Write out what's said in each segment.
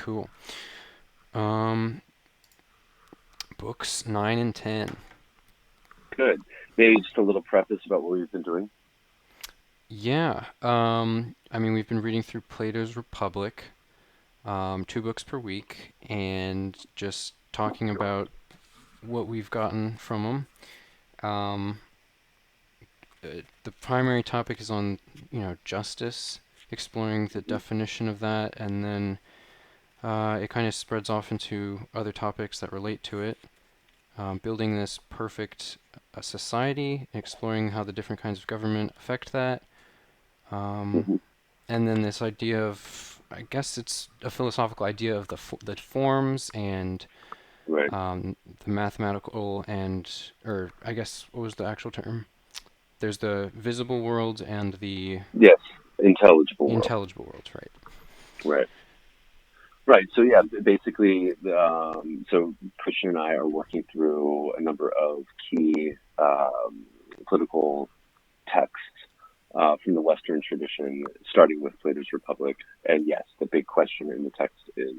Cool. Um, books 9 and 10. Good. Maybe just a little preface about what we've been doing. Yeah. I mean, we've been reading through Plato's Republic, 2 books per week, and just talking about what we've gotten from them. Um, the primary topic is on, justice, exploring the Hmm. definition of that, and then it kind of spreads off into other topics that relate to it. Building this perfect society, exploring how the different kinds of government affect that, um, Hmm. and then this idea of, I guess it's a philosophical idea of the forms and Right. the mathematical and, or I guess what was the actual term? There's the visible world and the Yes. Intelligible world. intelligible world, right? Right. Right. So yeah, basically, so Christian and I are working through a number of key political texts from the Western tradition, starting with Plato's Republic. And yes, the big question in the text is,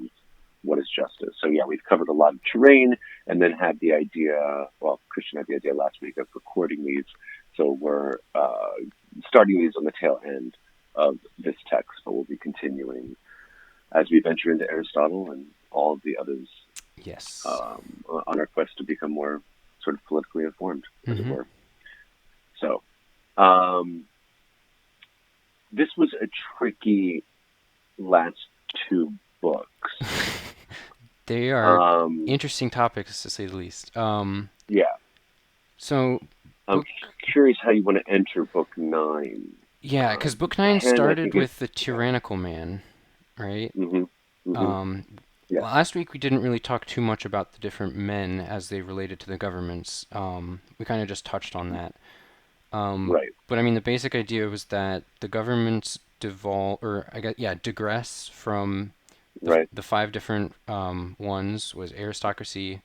what is justice? So yeah, we've covered a lot of terrain, and then had the idea. Well, Christian had the idea last week of recording these, so we're starting these on the tail end of this text, but we'll be continuing as we venture into Aristotle and all of the others Yes. on our quest to become more sort of politically informed, as it Mm-hmm. were. So, um, this was a tricky last 2 books. They are Um, interesting topics to say the least. yeah, So I'm book, curious how you want to enter book 9. yeah, because book 9 10, I started think, is. with the Yeah. Tyrannical Man, right? Hmm. Hmm. Um, Yes. Last week we didn't really talk too much about the different men as they related to the governments. We kind of just touched on that. Right. But I mean, the basic idea was that the governments digress from Right. the 5 different ones was aristocracy,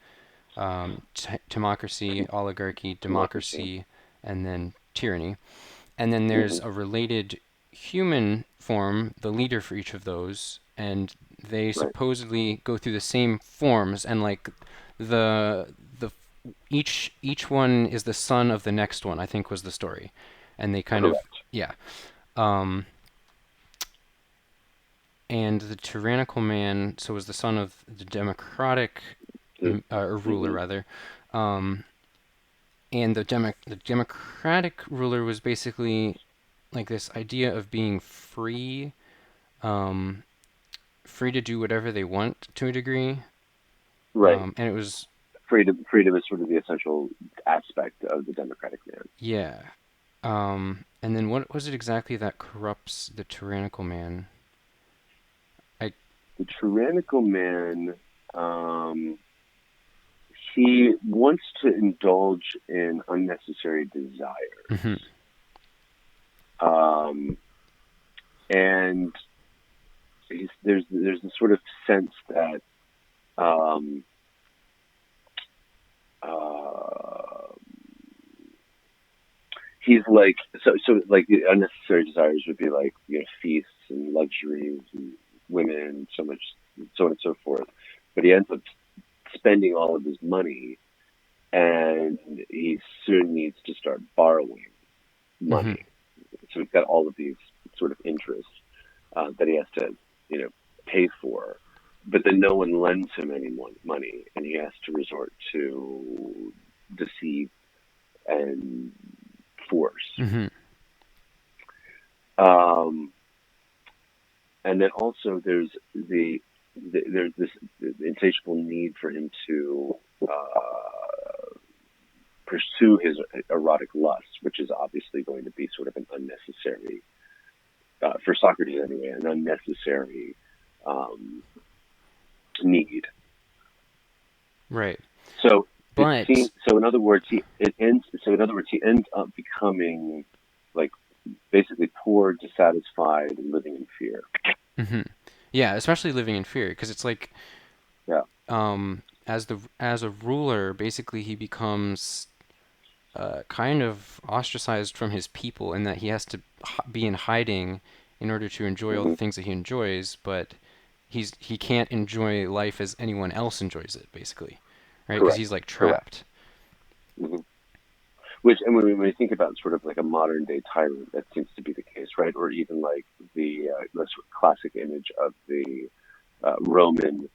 timocracy, oligarchy, Democracy. democracy, and then tyranny. And then Hmm. there's a related human form, the leader for each of those, and they Right. supposedly go through the same forms, and like the each one is the son of the next one, I think was the story. And they kind of, Correct. yeah. Um, and the tyrannical man, so was the son of the democratic or ruler Hmm. rather. Um, and the democratic ruler was basically like this idea of being free, um, free to do whatever they want to a degree. Right. And it was, Freedom is sort of the essential aspect of the democratic man. yeah. And then what was it exactly that corrupts the tyrannical man? I, The tyrannical man, um, he wants to indulge in unnecessary mhm, desires. Um, and there's this sort of sense that um, uh, he's like, like the unnecessary desires would be like, feasts and luxuries and women and so much, so on and so forth. But he ends up spending all of his money, and he soon needs to start borrowing mhm, money. So he's got all of these sort of interests that he has to, pay for. But then no one lends him any more money, and he has to resort to deceit and force. mhm, Um, and then also there's this insatiable need for him to pursue his erotic lust, which is obviously going to be sort of an unnecessary, for Socrates anyway, an unnecessary um, need. right. So it But seems. So in other words, he it ends. So in other words, he ends up becoming like basically poor, dissatisfied, and living in fear. mhm, yeah, especially living in fear, because it's like Yeah. as a ruler, basically he becomes kind of ostracized from his people in that he has to be in hiding in order to enjoy all the Hmm. things that he enjoys. But he can't enjoy life as anyone else enjoys it, basically, right? Because Correct. he's like Correct. trapped. Hmm. Which, and when we think about sort of like a modern day tyrant, that seems to be the case, right? Or even like the sort of classic image of the Roman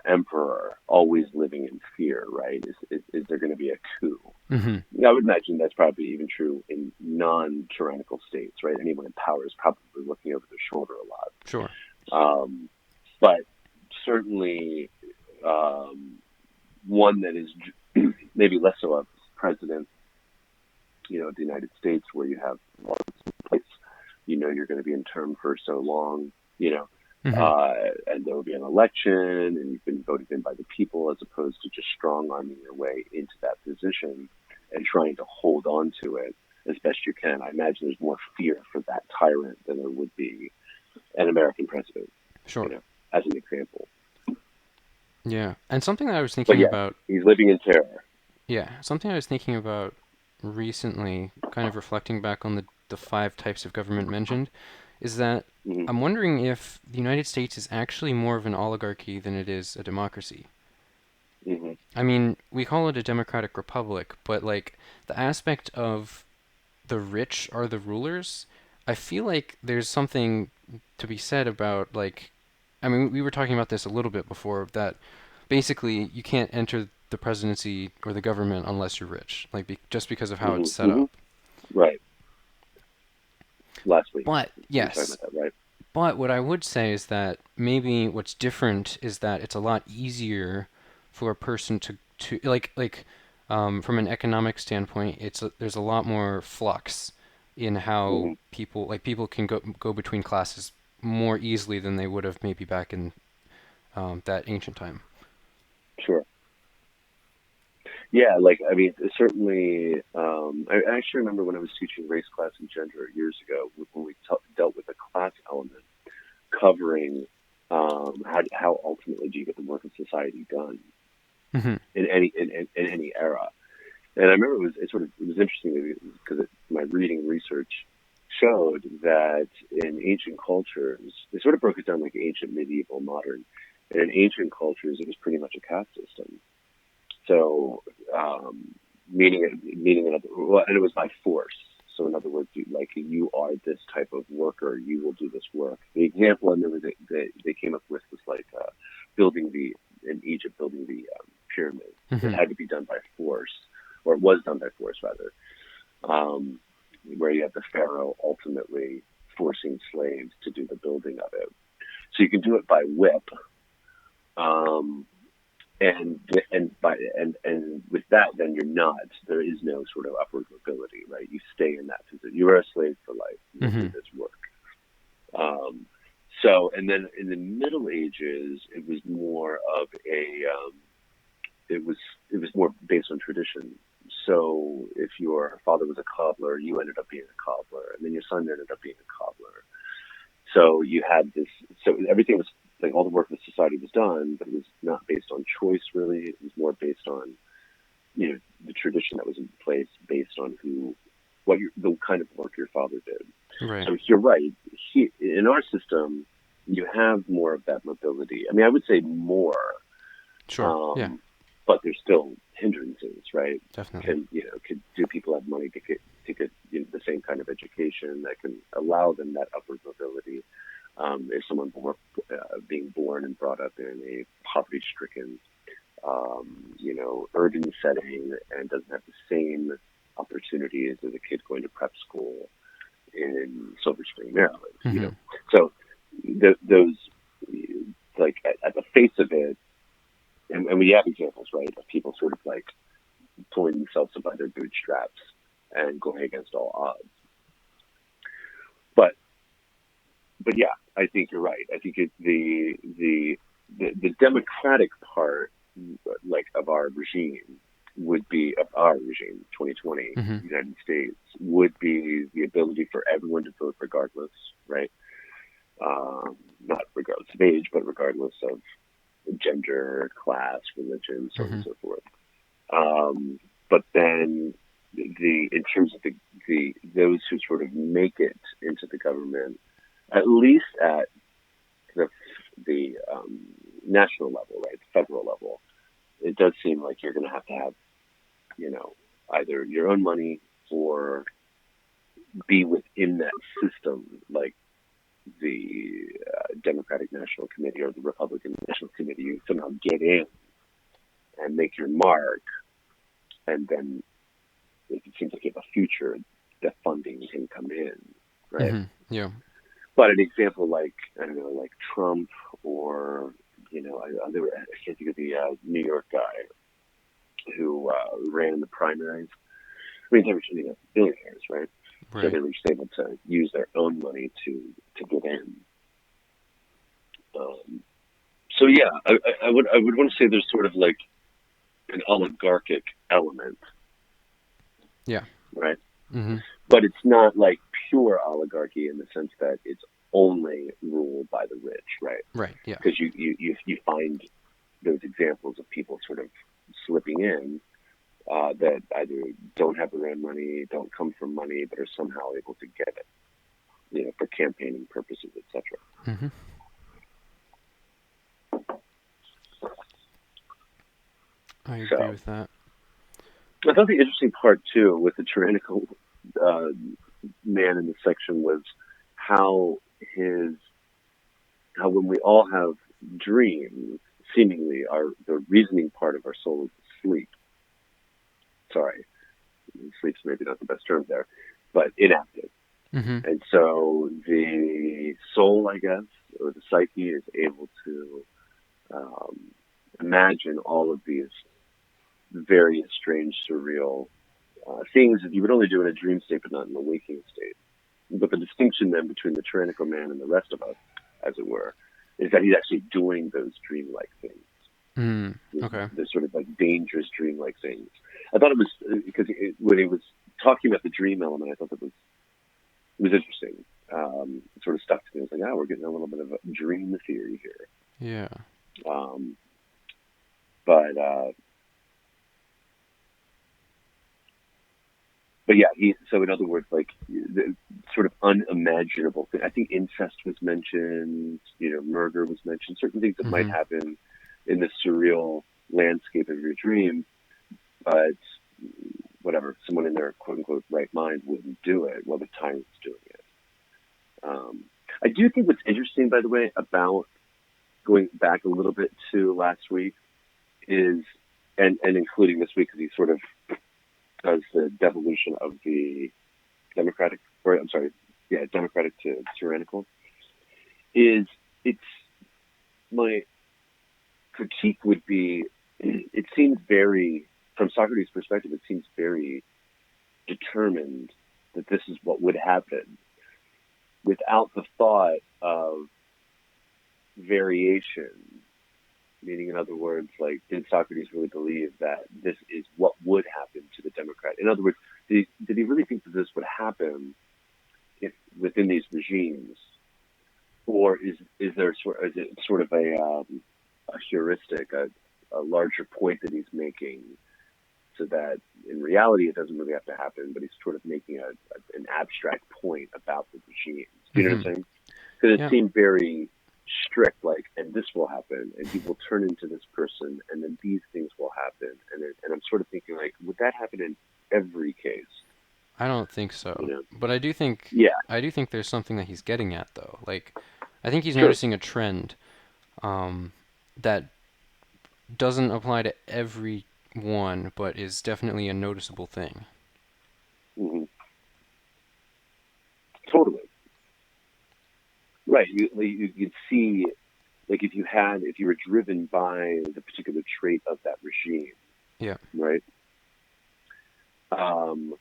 emperor always living in fear, right? Is there going to be a coup? Hmm. Yeah, I would imagine that's probably even true in non-tyrannical states, right? Anyone in power is probably looking over their shoulder a lot. Sure. Um, but certainly um, one that is maybe less so a president, the United States, where you have laws in place, you're going to be in term for so long, Hmm. and there will be an election, and you've been voted in by the people, as opposed to just strong arming your way into that position and trying to hold on to it as best you can. I imagine there's more fear for that tyrant than there would be an American president, Sure. as an example. Yeah. And something that I was But thinking yes, about, he's living in terror. yeah, something I was thinking about recently, kind of reflecting back on the five types of government mentioned, is that Hmm. I'm wondering if the United States is actually more of an oligarchy than it is a democracy. Hmm. I mean, we call it a democratic republic, but like the aspect of the rich are the rulers, I feel like there's something to be said about like, I mean, we were talking about this a little bit before that basically you can't enter the presidency or the government unless you're rich, like just because of how Hmm. it's set Hmm. up. Right. Last week But we were talking yes, about that, right? but what I would say is that maybe what's different is that it's a lot easier for a person to from an economic standpoint, there's a lot more flux in how Hmm. people can go between classes more easily than they would have maybe back in that ancient time. Sure. Yeah, like I mean, certainly. I actually remember when I was teaching race, class, and gender years ago, when we dealt with the class element, covering how ultimately do you get the work of society done Hmm. in in any era. And I remember it was interesting because my reading research showed that in ancient cultures, they sort of broke it down like ancient, medieval, modern. And in ancient cultures, it was pretty much a caste system. So, meaning well, and it was by force. So, in other words, like you are this type of worker, you will do this work. The example I remember they came up with was like building the in Egypt building the pyramid. It Hmm. had to be done by force, or it was done by force rather. Um, where you have the pharaoh ultimately forcing slaves to do the building of it. So you can do it by whip, um, and and with that, then you're not. There is no sort of upward mobility, right? You stay in that position. You are a slave for life. You'll do Hmm. this work. Um, so, and then in the Middle Ages, it was more of a it was it was more based on tradition. So, if your father was a cobbler, you ended up being a cobbler, and then your son ended up being a cobbler. So you had this. So everything was like all the work of society was done, but it was not based on choice really. It was more based on the tradition that was in place, based on the kind of work your father did. Right. So you're right. In our system, you have more of that mobility. I mean, I would say more, Sure. Yeah. um, but there's still hindrances, right? Definitely. Can do people have money to get the same kind of education that can allow them that upward mobility? Is someone being born and brought up in a poverty-stricken, urban setting and doesn't have the same opportunities as a kid going to prep school in Silver Spring, Maryland? Hmm. So those, like at the face of it, and we have examples, right, of people sort of like pulling themselves up by their bootstraps and going against all odds. But yeah, I think you're right. I think the democratic part, like of our regime, would be of our regime, 2020 Hmm. United States, would be the ability for everyone to vote regardless, right? Not regardless of age, but regardless of gender, class, religion, so on and Hmm. so forth. But then in terms of the those who sort of make it into the government, at least at the the national level, right, the federal level, it does seem like you're going to have, you know, either your own money or be within that system, like the Democratic National Committee or the Republican National Committee. You somehow get in and make your mark, and then if it seems like you have a future, the funding can come in, right? Mm-hmm. Yeah. But an example like, I don't know, like Trump or, I can't think of the New York guy who ran in the primaries. I mean, they were billionaires, right? So Right. they were just able to use their own money to get in. Um, so yeah, I would want to say there's sort of like an oligarchic element, Yeah. right? Mm-hmm. But it's not like pure oligarchy in the sense that it's only ruled by the rich, right? Right. Yeah. Because you find those examples of people sort of slipping in that either don't have their own money, don't come from money, but are somehow able to get it, for campaigning purposes, etc. Mm-hmm. I agree So with that. I thought the interesting part too with the tyrannical uh, man in the section was how his how when we all have dreams, seemingly the reasoning part of our soul is asleep. Sorry, sleep's maybe not the best term there, but inactive. Mm-hmm. And so the soul, I guess, or the psyche is able to um, imagine all of these various strange, surreal things that you would only do in a dream state, but not in a waking state. But the distinction then between the tyrannical man and the rest of us, as it were, is that he's actually doing those dreamlike things. Mm. Okay. The sort of like dangerous dreamlike things. I thought it was because when he was talking about the dream element, I thought that was interesting. It sort of stuck to me. I was like, we're getting a little bit of a dream theory here. Yeah. Um, but but yeah, so in other words, like the sort of unimaginable thing. I think incest was mentioned. Murder was mentioned. Certain things that might Mm-hmm. happen in the surreal landscape of your dream, but whatever, someone in their quote unquote right mind wouldn't do it while the tyrant's doing it. Um, I do think what's interesting, by the way, about going back a little bit to last week is, and including this week, because he sort of does the devolution of the democratic, or I'm sorry, yeah, democratic to tyrannical, is it's my critique would be, it seems very, from Socrates' perspective, it seems very determined that this is what would happen without the thought of variation. Meaning, in other words, like, did Socrates really believe that this is what would happen to the Democrat? In other words, did he really think that this would happen if within these regimes, or is there is it sort of a heuristic, a larger point that he's making, so that in reality it doesn't really have to happen, but he's sort of making an abstract point about the regimes. Do you know Mm-hmm. what I'm saying? Because it Yeah. seemed very strict, like, and this will happen, and he will turn into this person, and then these things will happen, and I'm sort of thinking, like, would that happen in every case? I don't think You so. know? But Yeah, I do think there's something that he's getting at though. Like I think he's sure. noticing a trend um that doesn't apply to everyone, but is definitely a noticeable thing. Hmm. Totally right. You'd see, like, if you were driven by the particular trait of that regime, Yeah. right? Um,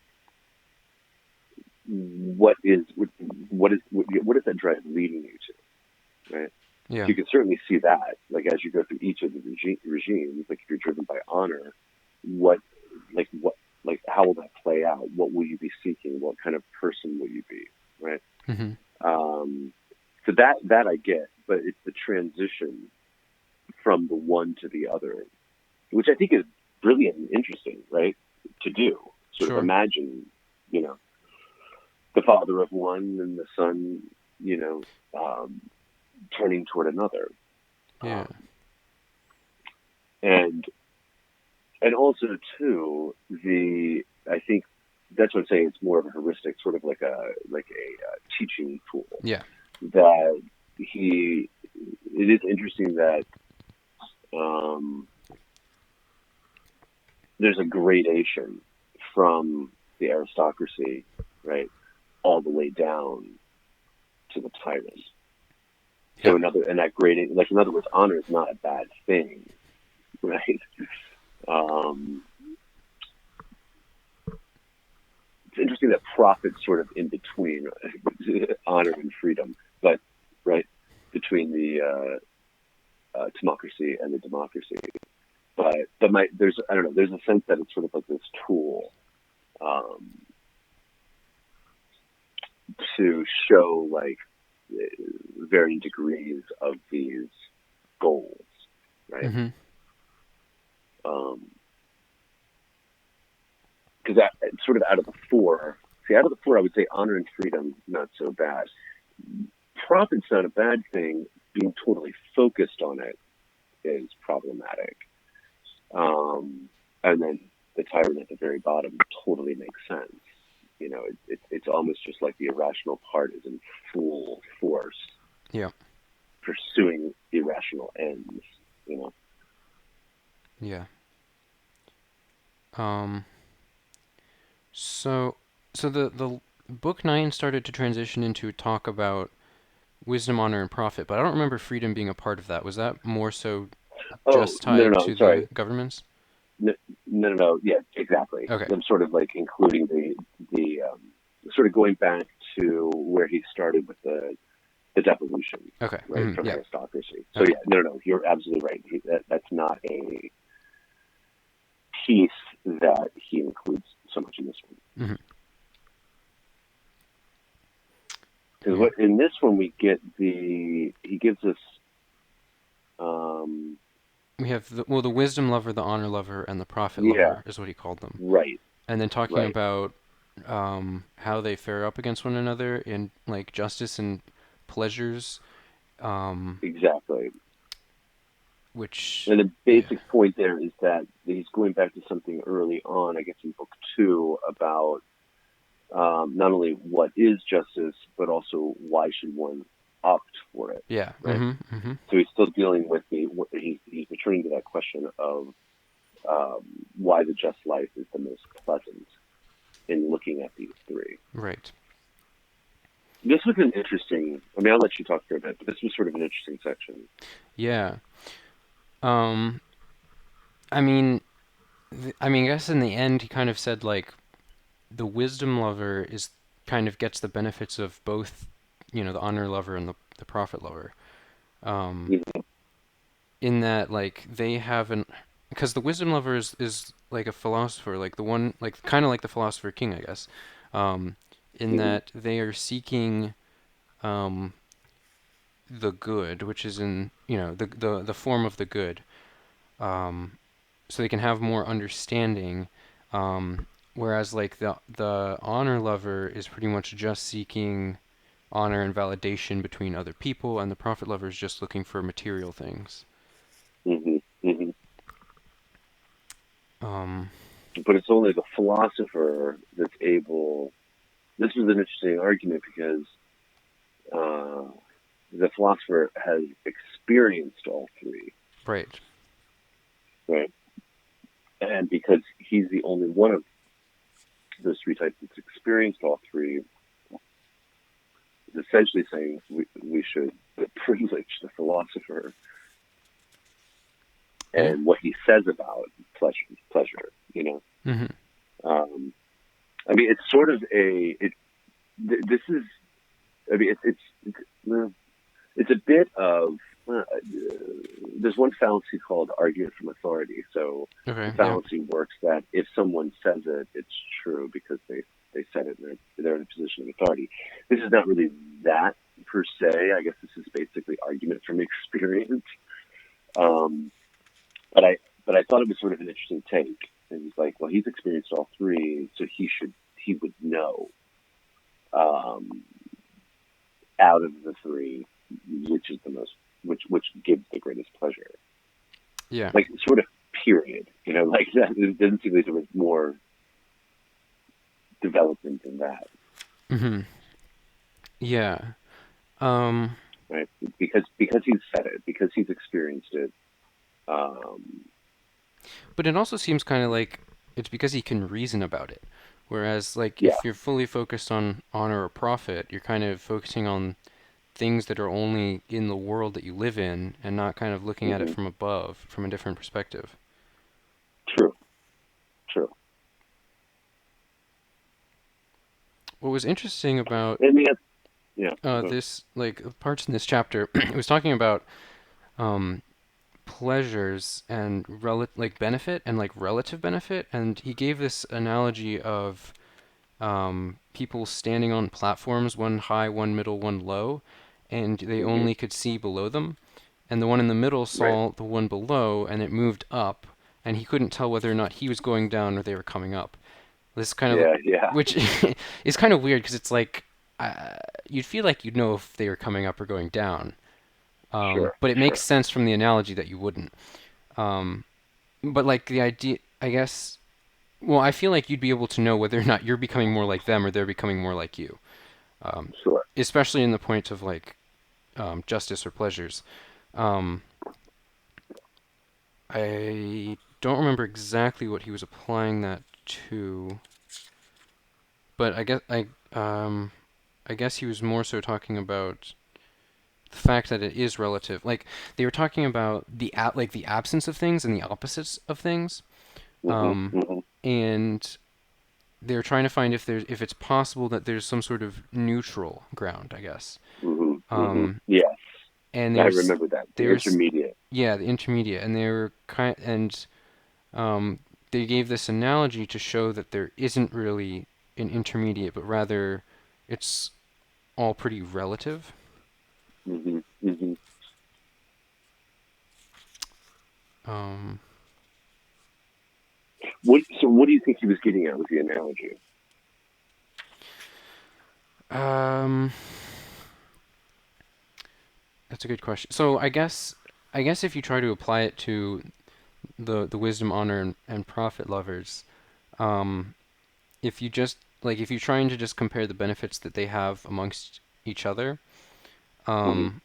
what is that drive leading you to, right? So Yeah. you can certainly see that, like, as you go through each of the regimes, like if you're driven by honor, what, what, like, how will that play out? What will you be seeking? What kind of person will you be, right? Mm-hmm. Um, so that I get, but it's the transition from the one to the other, which I think is brilliant and interesting, right? To do, sort of Sure. imagine, you know, the father of one and the son, you know, um, turning toward another. Yeah. Um, and also too, the I think that's what I'm saying. It's more of a heuristic, sort of like a teaching tool. Yeah. That he, it is interesting that um, there's a gradation from the aristocracy, right, all the way down to the tyrant. So Yeah. and that grading, like in other words, honor is not a bad thing, right? Um, it's interesting that profit's sort of in between honor and freedom, but right between the democracy and the democracy. But there's I don't know, there's a sense that it's sort of like this tool um, to show like varying degrees of these goals, right? Mm-hmm. Because that sort of out of the four, see, out of the four, I would say honor and freedom not so bad. Profit's not a bad thing. Being totally focused on it is problematic. And then the tyrant at the very bottom totally makes sense. You know, it's almost just like the irrational part is in full force Yeah. pursuing irrational ends. You know. Yeah. Um. So, the book nine started to transition into talk about wisdom, honor, and profit, but I don't remember freedom being a part of that. Was that more so Oh just no, tied no, no, to sorry. the governments? No, no, no, no. Yeah, exactly. Okay. I'm sort of like including the sort of going back to where he started with the devolution, Okay. right, Mm-hmm. from Yeah. aristocracy. So Okay. yeah, no, no, no, you're absolutely right. That's not a piece that he includes so much in this one. Mm-hmm. Because Yeah. what in this one we get he gives us um We have the wisdom lover, the honor lover, and the profit yeah, lover is what he called them, right, and then talking right, about how they fare up against one another in like justice and pleasures, um, exactly. which And the yeah, basic point there is that he's going back to something early on, I guess in book two, about not only what is justice, but also why should one opt for it, yeah, right? mm-hmm. So he's still dealing with he's returning to that question of um, why the just life is the most pleasant in looking at these three. Right. This was an interesting. I mean, I'll let you talk for a bit, but this was sort of an interesting section. Yeah. Um, I mean, I guess in the end, he kind of said like the wisdom lover is kind of gets the benefits of both, the honor lover and the profit lover. Um, Mhm. in that like they have an because the wisdom lover is like a philosopher, like the one like kind of like the philosopher king, I guess. Um, in Mhm. that they are seeking um, the good, which is in the form of the good. Um, so they can have more understanding. Um, whereas like the honor lover is pretty much just seeking honor and validation between other people, and the profit lover is just looking for material things. Mhm. Mhm. Um, But it's only the philosopher that's able. This was an interesting argument because uh, the philosopher has experienced all three, right. right? And because he's the only one of those three types that's experienced all three, is essentially saying, we should privilege the philosopher, Yeah. and what he says about pleasure, you know. Hmm. Um, I mean, it's sort of this is. I mean, it's a bit of. There's one fallacy called argument from authority. So the Okay. Yeah. fallacy works that if someone says it, it's true because they said it and they're in a position of authority. This is not really that per se. I guess this is basically argument from experience. Um, but I thought it was sort of an interesting take. And he's like, well, he's experienced all three, so he would know um, out of the three which is the most which gives the greatest pleasure. Yeah. like sort of period. Like that. It doesn't seem like there was more development than that, Hmm. Yeah. Um, right? Because he's said it, because he's experienced it. Um, but it also seems kind of like it's because he can reason about it. Whereas, like, yeah. if you're fully focused on honor or profit, you're kind of focusing on things that are only in the world that you live in and not kind of looking at it Hmm. from above, from a different perspective. True. True. What was interesting about I mean, yeah. Go. this, like, parts in this chapter, it was talking about um, pleasures and like benefit and like relative benefit, and he gave this analogy of people standing on platforms, one high, one middle, one low, and they Hmm. only could see below them. And the one in the middle Right. saw the one below, and it moved up, and he couldn't tell whether or not he was going down or they were coming up. This kind of, Yeah. Yeah. which is kind of weird because it's like you'd feel like you'd know if they were coming up or going down, Sure. but it makes Sure. sense from the analogy that you wouldn't. Um, but like the idea, I guess. Well, I feel like you'd be able to know whether or not you're becoming more like them or they're becoming more like you, um, Sure. especially in the point of like justice or pleasures. Um, I don't remember exactly what he was applying that to, but I guess he was more so talking about the fact that it is relative. Like they were talking about like the absence of things and the opposites of things. Hmm. Um, Hmm. and they're trying to find if it's possible that there's some sort of neutral ground, I guess. Hmm. Hmm. Um, Yes. and I remember that. The there's intermediate. yeah, the intermediate, and they were kind and um, they gave this analogy to show that there isn't really an intermediate, but rather it's all pretty relative. Hmm. Hmm. Um, What do you think he was getting at with the analogy? um, that's a good question. So I guess if you try to apply it to the wisdom, honor, and profit lovers, um, if you just like if you're trying to just compare the benefits that they have amongst each other, Hmm. um,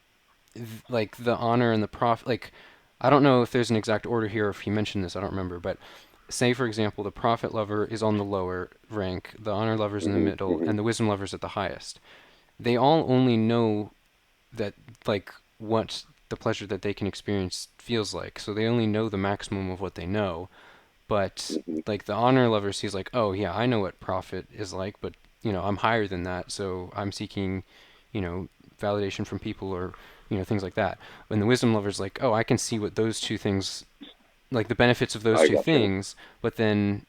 like the honor and the profit, like I don't know if there's an exact order here or if he mentioned this, I don't remember, but say for example the profit lover is on the lower rank, the honor lover's in the Hmm. middle, Hmm. and the wisdom lover's at the highest. They all only know that like what the pleasure that they can experience feels like. So they only know the maximum of what they know. But Hmm. like the honor lover sees like, oh yeah, I know what profit is like, but I'm higher than that, so I'm seeking, you know, validation from people or things like that. When the wisdom lover's like, oh, I can see what those two things like the benefits of those I two gotcha. things, but then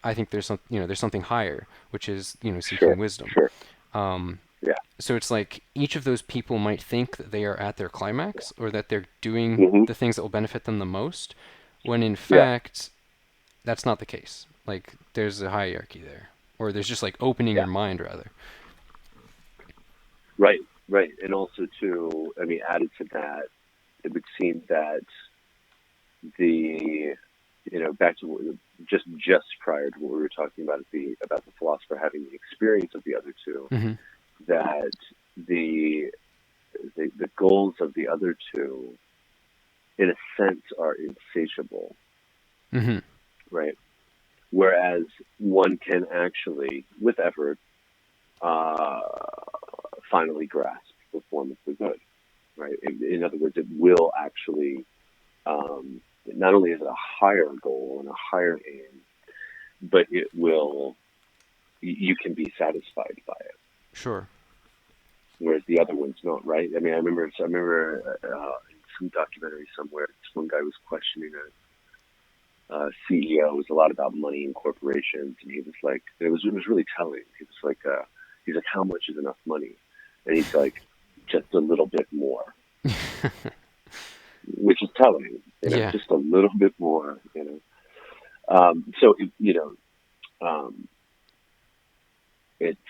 I think there's something higher, which is seeking Sure. wisdom. Sure. Um, Yeah. so it's like each of those people might think that they are at their climax or that they're doing Hmm. the things that will benefit them the most, when in Yeah. fact that's not the case. Like there's a hierarchy there, or there's just like opening Yeah. your mind rather. Right. Right. And also too, I mean, added to that, it would seem that the back to just prior to what we were talking about about the philosopher having the experience of the other two, Hmm. that the the goals of the other two in a sense are insatiable, Hmm. right? Whereas one can actually with effort uh, finally grasp the form of the good, right? In other words, it will actually not only is it a higher goal and a higher aim, but it will you can be satisfied by it, Sure. whereas the other one's not, right? I mean, I remember in some documentary somewhere, this one guy was questioning a CEO. It was a lot about money and corporations, and he was like, it was really telling. He was like, he's like, how much is enough money? And he's like, just a little bit more, which is telling, Yeah. just a little bit more, So um, it's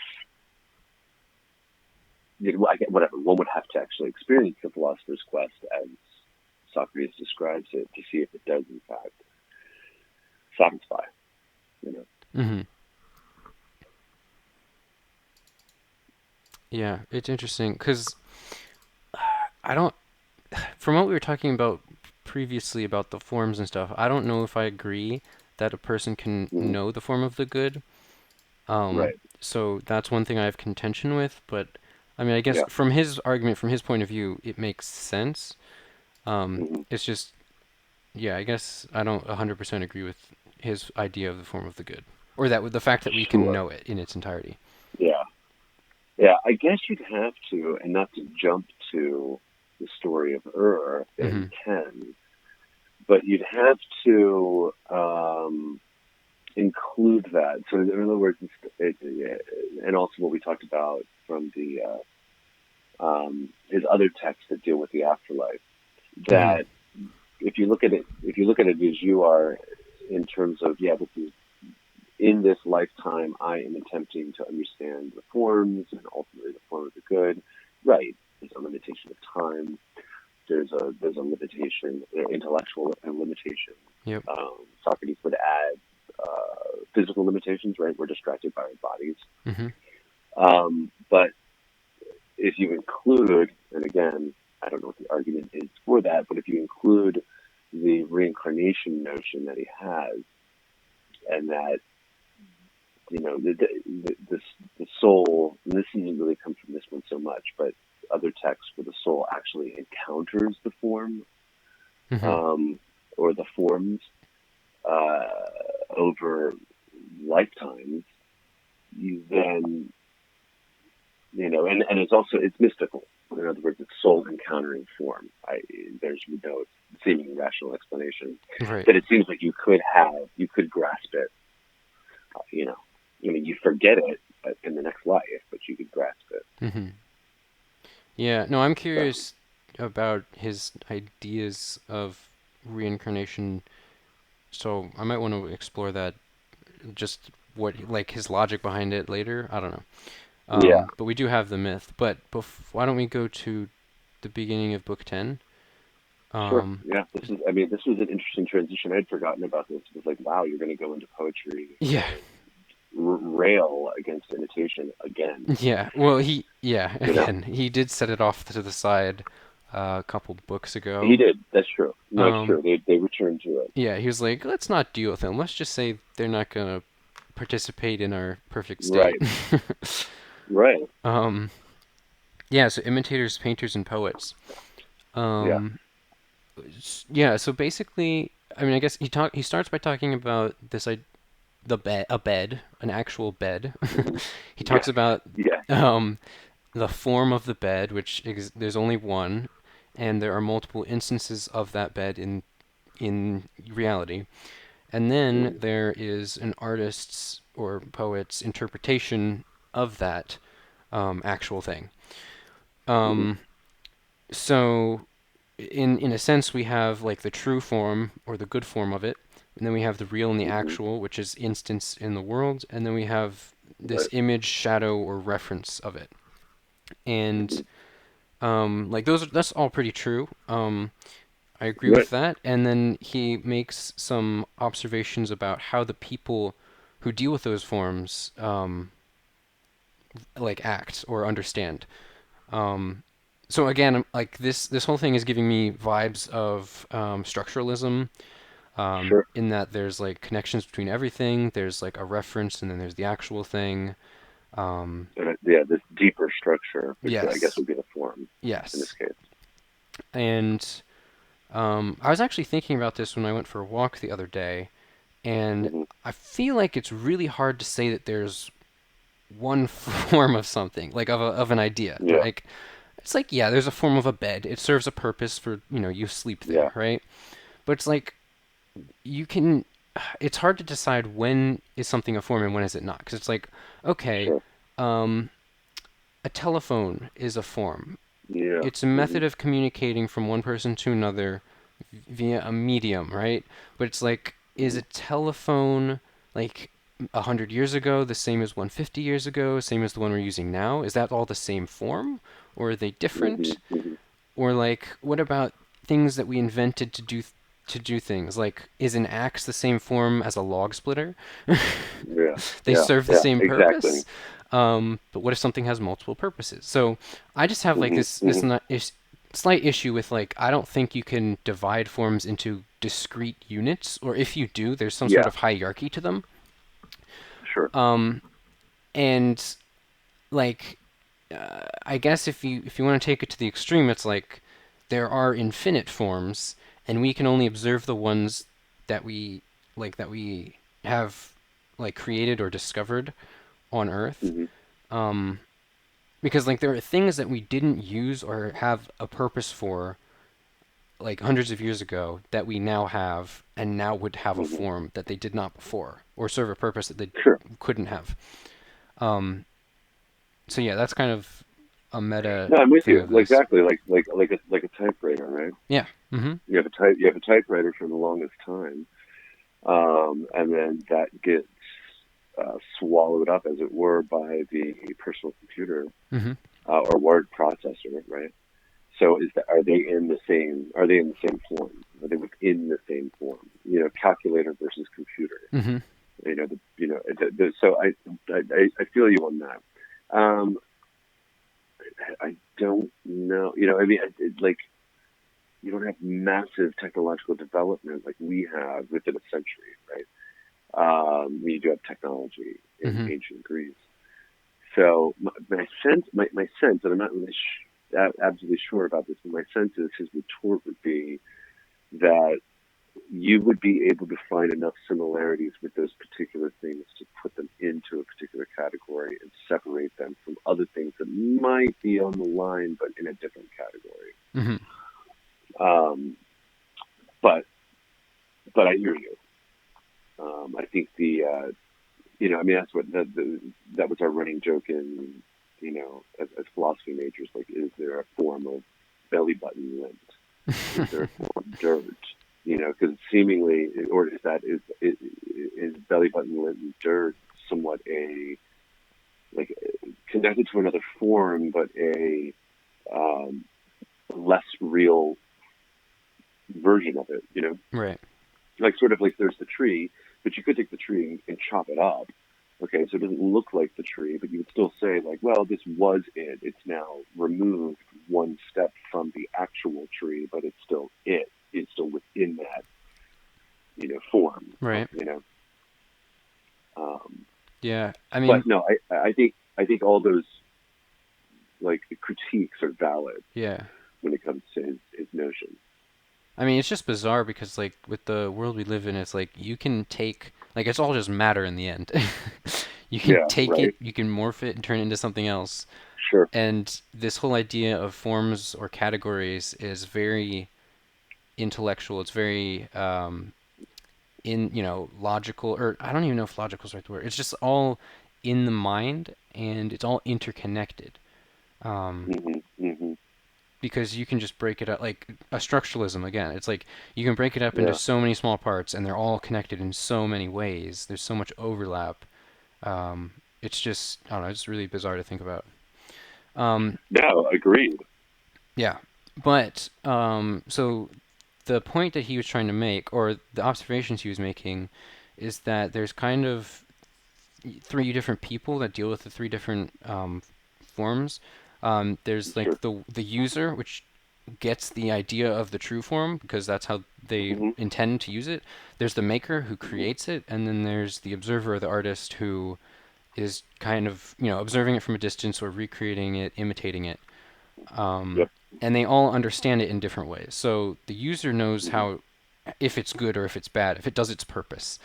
whatever one would have to actually experience the philosopher's quest as Socrates describes it to see if it does in fact satisfy. You know. Hmm. Yeah, it's interesting because I don't. From what we were talking about previously about the forms and stuff, I don't know if I agree that a person can Mm-hmm. know the form of the good. Right. So that's one thing I have contention with. But I mean, I guess Yeah. from his argument, from his point of view, it makes sense. Mm-hmm. It's just, yeah, I guess I don't 100% agree with his idea of the form of the good, or that with the fact that we can Sure. know it in its entirety. Yeah. Yeah. I guess you'd have to, and not to jump to the story of and Hmm. Ken, but you'd have to include that. So, in other words, and also what we talked about from the his other texts that deal with the afterlife. Hmm. That if you look at it as you are, in terms of this is in this lifetime, I am attempting to understand the forms and ultimately the form of the good. Right. There's a limitation of time. There's a limitation, intellectual limitation. Yep. Socrates would add physical limitations. Right. We're distracted by our bodies. Hmm. But if you include, and again, I don't know what the argument is for that, but if you include the reincarnation notion that he has, and that the soul, and this doesn't really come from this one so much, but other texts where the soul actually encounters the form, Hmm. um, or the forms uh, over lifetimes, you then and it's mystical. In other words, it's soul encountering form. There's no seeming rational explanation Right. that it seems like you could grasp it. You know, I mean, you forget it in the next life, but you could grasp it. Hmm. Yeah. No, I'm So, curious about his ideas of reincarnation, so I might want to explore that. Just what like his logic behind it later. I don't know. yeah, But we do have the myth. But why don't we go to the beginning of book 10? sure. Um, Yeah, I mean, this was an interesting transition. I'd forgotten about this. It was like, wow, you're going to go into poetry yeah, and rail against imitation again. yeah. Well, yeah, You know, again, he did set it off to the side a couple books he ago. did. That's true. No, it's Um, true. They returned to it. yeah, he was like, let's not deal with them. Let's just say they're not gonna participate in our perfect state. Right. Right. um, yeah, so imitators, painters, and poets. Yeah. Um, yeah, so basically, I mean, I guess he starts by talking about a bed, an actual bed. Hmm. He Yeah. talks about Yeah. um, the form of the bed, which there's only one, and there are multiple instances of that bed in reality. And then Hmm. there is an artist's or poet's interpretation of that actual thing. Hmm. Um, so in a sense, we have like the true form or the good form of it, and then we have the real and the Hmm. actual, which is instance in the world, and then we have this Right. image, shadow, or reference of it. And Hmm. like that's all pretty true. I agree Right. with that. And then he makes some observations about how the people who deal with those forms like act or understand. Um, so again, like this whole thing is giving me vibes of structuralism, Sure. in that there's like connections between everything. There's like a reference, and then there's the actual thing. Um, And yeah, this deeper structure, which I guess yes, would be the form in this yes. case. And I was actually thinking about this when I went for a walk the other day, and Hmm. I feel like it's really hard to say that there's one form of something, like of an idea. Yeah. Like it's like, yeah, there's a form of a bed. It serves a purpose for, you sleep Yeah. there, right? But it's like you can it's hard to decide when is something a form and when is it not, because it's like, okay, Sure. um a telephone is a form. Yeah. It's a Hmm. method of communicating from one person to another via a medium, right? But it's like, is Hmm. a telephone like 100 years ago the same as 150 years ago, same as the one we're using now? Is that all the same form, or are they Hmm. different? Hmm. Or like, what about things that we invented to do things. Like, is an axe the same form as a log splitter? Yeah. They Yeah. serve the Yeah. same Exactly. purpose. But what if something has multiple purposes? So I just have like Hmm. this Hmm. not, slight issue with like I don't think you can divide forms into discrete units, or if you do, there's some sort Yeah. of hierarchy to them. Sure. Um, and like I guess if you want to take it to the extreme, it's like there are infinite forms, and we can only observe the ones that we have like created or discovered on Earth. Hmm. Um, because like there are things that we didn't use or have a purpose for like hundreds of years ago that we now have and now would have a Hmm. form that they did not before or serve a purpose that they Sure. couldn't have. Um, so yeah, that's kind of a meta No, I'm with thing you. of Like, this. exactly. Like a typewriter, right? Yeah. Mm-hmm. You have a typewriter for the longest time, and then that gets swallowed up, as it were, by the personal computer Mm-hmm. or word processor, right? So are they in the same? Are they in the same form? Are they within the same form? You know, calculator versus computer. Mm-hmm. So I feel you on that. Um, I don't know. I mean, like you don't have massive technological development like we have within a century, right? You do have technology in Mm-hmm. ancient Greece. So my sense, and I'm not really absolutely sure about this, but my sense is his retort would be that you would be able to find enough similarities with those particular things to put them into a particular category and separate them from other things that might be on the line but in a different category. Mm-hmm. Um, but I hear you. I think I mean, that's what that was our running joke in, as philosophy majors. Like, is there a form of belly button lint? Is there a form of dirt? Because seemingly, or is belly button lint and dirt somewhat like connected to another form, but a um, less real version of it? Right. Like sort of like there's the tree, but you could take the tree and chop it up. Okay, so it doesn't look like the tree, but you would still say like, well, this was it. It's now removed one step from the actual tree, but it's still it. It's still within that, form. Right. You know, um, Yeah. I mean, but no, I think all those like critiques are valid yeah. when it comes to his notion. I mean, it's just bizarre because like with the world we live in, it's like you can take like it's all just matter in the end. You can Yeah, take it, right. you can morph it and turn it into something else. Sure. And this whole idea of forms or categories is very intellectual. It's very logical, or I don't even know if logical is the right word. It's just all in the mind and it's all interconnected. Um, Hmm. Hmm. because you can just break it up like a structuralism again. It's like you can break it up into Yeah. so many small parts and they're all connected in so many ways. There's so much overlap. It's just I don't know. It's really bizarre to think about. Um, No, agreed. yeah, but so the point that he was trying to make, or the observations he was making, is that there's kind of three different people that deal with the three different forms. There's Sure. like the user, which gets the idea of the true form because that's how they Hmm. intend to use it. There's the maker who Hmm. creates it, and then there's the observer or the artist who is kind of observing it from a distance or recreating it, imitating it. Um, Yep. and they all understand it in different ways. So the user knows Hmm. how if it's good or if it's bad, if it does its purpose.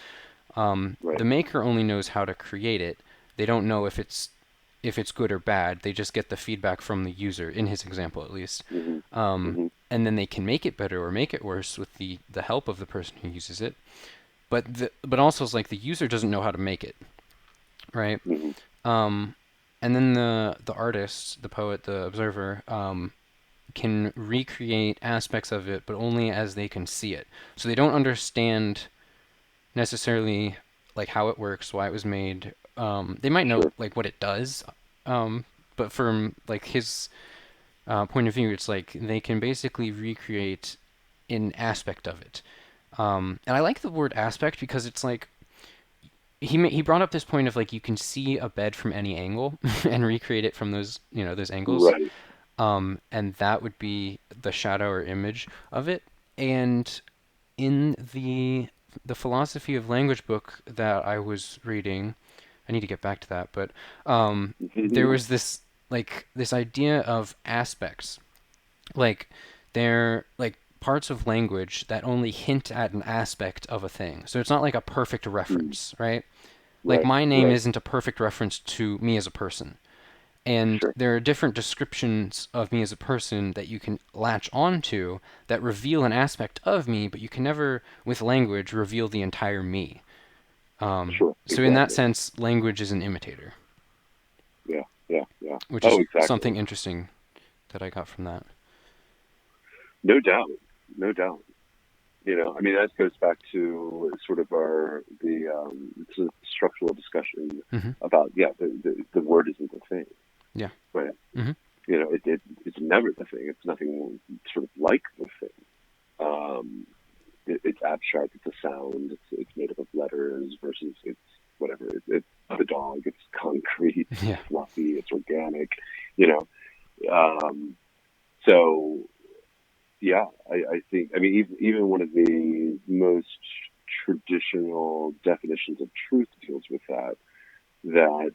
Right. The maker only knows how to create it. They don't know if it's good or bad. They just get the feedback from the user, in his example at least. Hmm. Um, Hmm. and then they can make it better or make it worse with the help of the person who uses it. But also it's like the user doesn't know how to make it, right? Hmm. Um, and then the artist, the poet, the observer, can recreate aspects of it, but only as they can see it. So they don't understand necessarily like how it works, why it was made. They might know Sure. like what it does, um, but from like his point of view, it's like they can basically recreate. an aspect of it. And I like the word aspect because it's like he brought up this point of like you can see a bed from any angle and recreate it from those those angles, Right. and that would be the shadow or image of it. And in the philosophy of language book that I was reading, I need to get back to that, but there was this this idea of aspects, like they're like parts of language that only hint at an aspect of a thing. So it's not like a perfect Mm. reference, right? Like Right. my name Right. isn't a perfect reference to me as a person. And Sure. there are different descriptions of me as a person that you can latch onto that reveal an aspect of me, but you can never, with language, reveal the entire me. Sure. So in that Exactly. sense, language is an imitator, Yeah. Yeah. Yeah. which Oh, is something exactly. interesting that I got from that. No doubt. No doubt. I mean, that goes back to sort of the sort of structural discussion Hmm. about, yeah, the word isn't the thing, Yeah. right? Hmm. It's never the thing. It's nothing sort of like the thing. Um, it's abstract. It's a sound. It's made up of letters versus it's whatever. It's the dog. It's concrete. It's Yeah. fluffy. It's organic. You know. Um, so yeah, I think. I mean, even one of the most traditional definitions of truth deals with that. That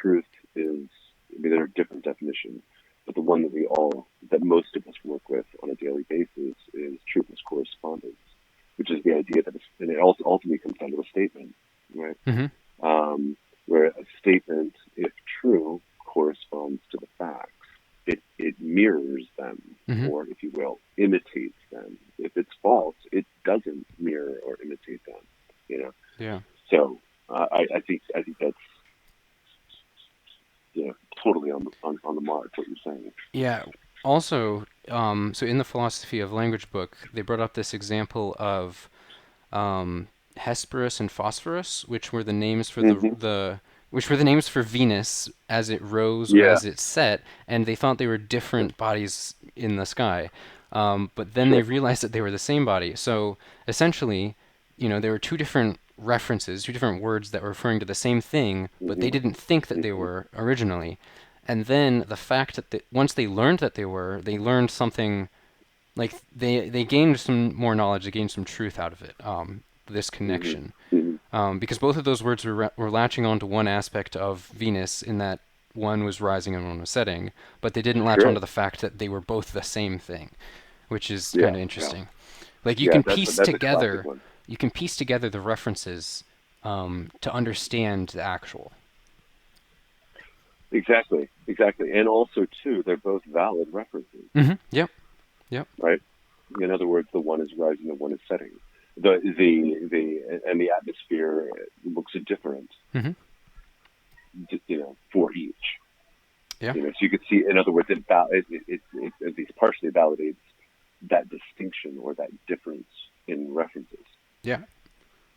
truth is. I mean, there are different definitions, but the one that most of us work with on a daily basis is truth as correspondence, which is the idea that and it also ultimately comes down to a statement, right? Hmm. Where a statement, if true, corresponds to the facts. It mirrors them, Hmm. or if you will, imitates them. If it's false, it doesn't mirror or imitate them. You know. Yeah. So I think that's totally on the mark what you're saying. Yeah. Also, so in the philosophy of language book, they brought up this example of Hesperus and Phosphorus, which were the names for Hmm. the which were the names for Venus as it rose or Yeah. as it set, and they thought they were Yeah. different bodies in the sky. But then they Sure. realized that they were the same body. So essentially, there were two different references, two different words that were referring to the same thing, but they Hmm. didn't think that they Hmm. were originally. And then the fact that once they learned that they learned something like they gained some more knowledge, they gained some truth out of it. This Hmm. connection, Hmm. because both of those words were latching onto one aspect of Venus in that one was rising and one was setting, but they didn't latch Sure. onto the fact that they were both the same thing, which is Yeah. kind of Yeah. interesting. Like Yeah. That's a classic one. you can piece together the references to understand the actual. Exactly. Exactly. And also too, they're both valid references, Hmm. Yep. Yep. right? In other words, the one is rising, the one is setting. The atmosphere looks different, Hmm. for each. Yeah. So you could see, in other words, it at least partially validates that distinction or that difference in references. Yeah.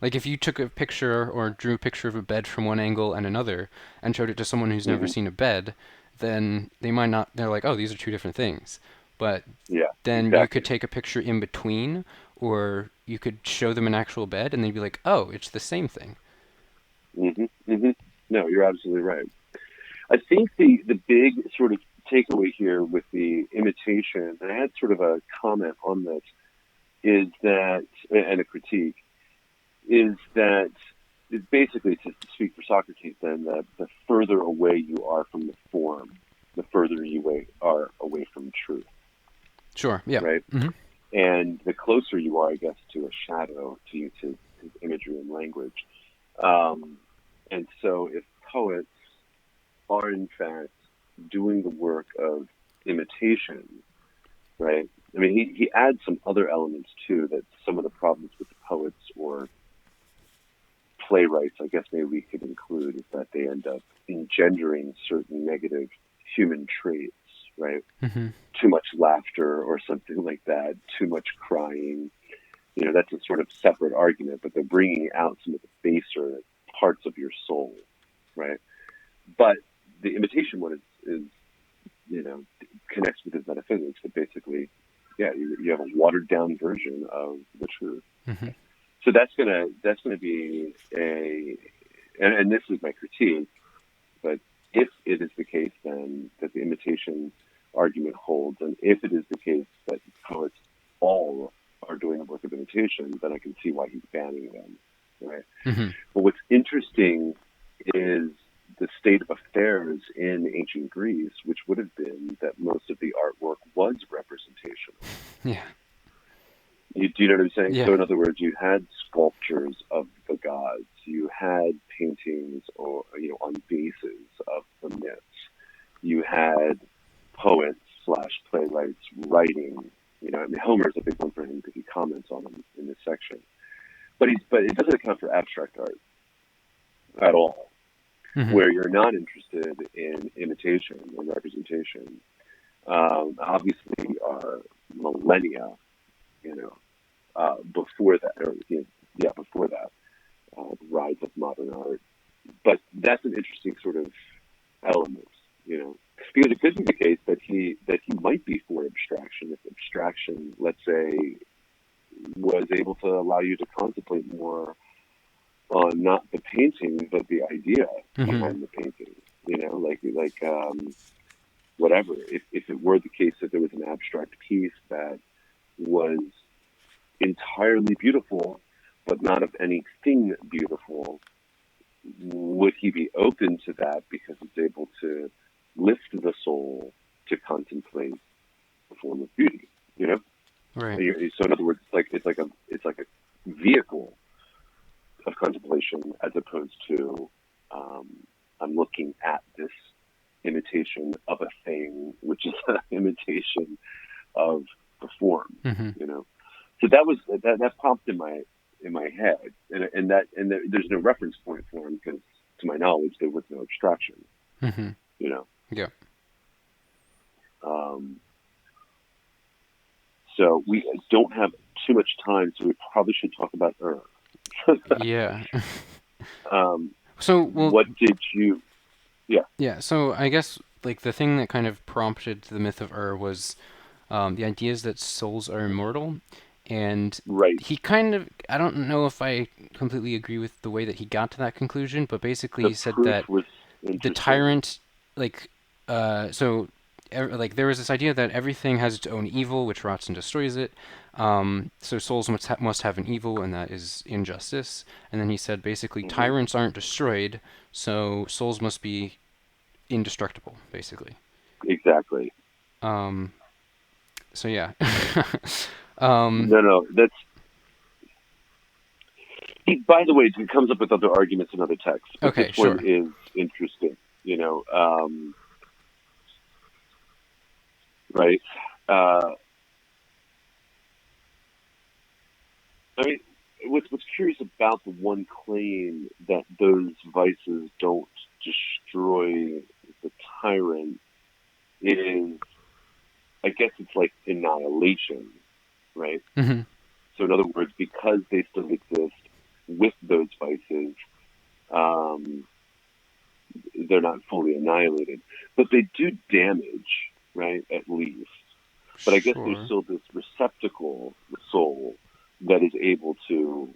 Like if you took a picture or drew a picture of a bed from one angle and another and showed it to someone who's never Hmm. seen a bed, then they might not, they're like, oh, these are two different things. But Yeah, then you could exactly. take a picture in between, or you could show them an actual bed and they'd be like, oh, it's the same thing. Hmm. Hmm. No, you're absolutely right. I think the big sort of takeaway here with the imitation, and I had sort of a comment on this, is that, and a critique, is that basically, to speak for Socrates, then that the further away you are from the form, the further you are away from truth, Sure. Yeah. right? Hmm. And the closer you are, I guess, to a shadow, to use his imagery and language. Um, and so, if poets are in fact doing the work of imitation, right? I mean, he adds some other elements too, that some of the problems with the poets or playwrights, I guess maybe we could include, is that they end up engendering certain negative human traits, right? Hmm. Too much laughter or something like that, too much crying. That's a sort of separate argument, but they're bringing out some of the baser parts of your soul, right? But the imitation one is connects with his metaphysics, that basically yeah, you have a watered down version of the truth. Hmm. So that's gonna be and this is my critique. But if it is the case then that the imitation argument holds, and if it is the case that poets all are doing a work of imitation, then I can see why he's banning them, right? Hmm. But what's interesting is the state of affairs in ancient Greece, which would have been that most of the artwork was representational. Yeah. Do you know what I'm saying? Yeah. So, in other words, you had sculptures of the gods, you had paintings, or on bases of the myths, you had poets slash playwrights writing. I mean, Homer's a big one for him because he comments on them in this section. But it doesn't account for abstract art at all, Hmm. where you're not interested in imitation and representation. Obviously, millennia, you know, before that, or yeah, before that, the rise of modern art. But that's an interesting sort of element, because it could be the case that he might be for abstraction if abstraction, let's say, was able to allow you to contemplate more on not the painting but the idea Hmm. behind the painting. Whatever. If it were the case that there was an abstract piece that was entirely beautiful, but not of anything beautiful, would he be open to that because it's able to lift the soul to contemplate the form of beauty? You know. Right. So in other words, it's like a vehicle of contemplation as opposed to um, I'm looking at this imitation of a thing, which is an imitation of the form. Hmm. You know. So that popped in my head, and there's no reference point for him because, to my knowledge, there was no abstraction. Hmm. You know, Yeah. um, so we don't have too much time, so we probably should talk about Ur. Yeah. um, So, well, what did you? Yeah, yeah. So I guess like the thing that kind of prompted the myth of Ur was the idea is that souls are immortal, and right. he kind of I don't know if I completely agree with the way that he got to that conclusion, but basically The he said proof that was the interesting. tyrant like so like there was this idea that everything has its own evil which rots and destroys it. So souls must have an evil, and that is injustice. And then he said basically Hmm. tyrants aren't destroyed, so souls must be indestructible, basically. Exactly. um so yeah. um No, no, that's. By the way, he comes up with other arguments in other texts, but this okay, one sure. is interesting. Right? Uh, I mean, what's curious about the one claim that those vices don't destroy the tyrant is, I guess it's like annihilation, right? Hmm. So, in other words, because they still exist with those vices, um, they're not fully annihilated, but they do damage, right? At least. But I guess there's Sure. still this receptacle, the soul, that is able to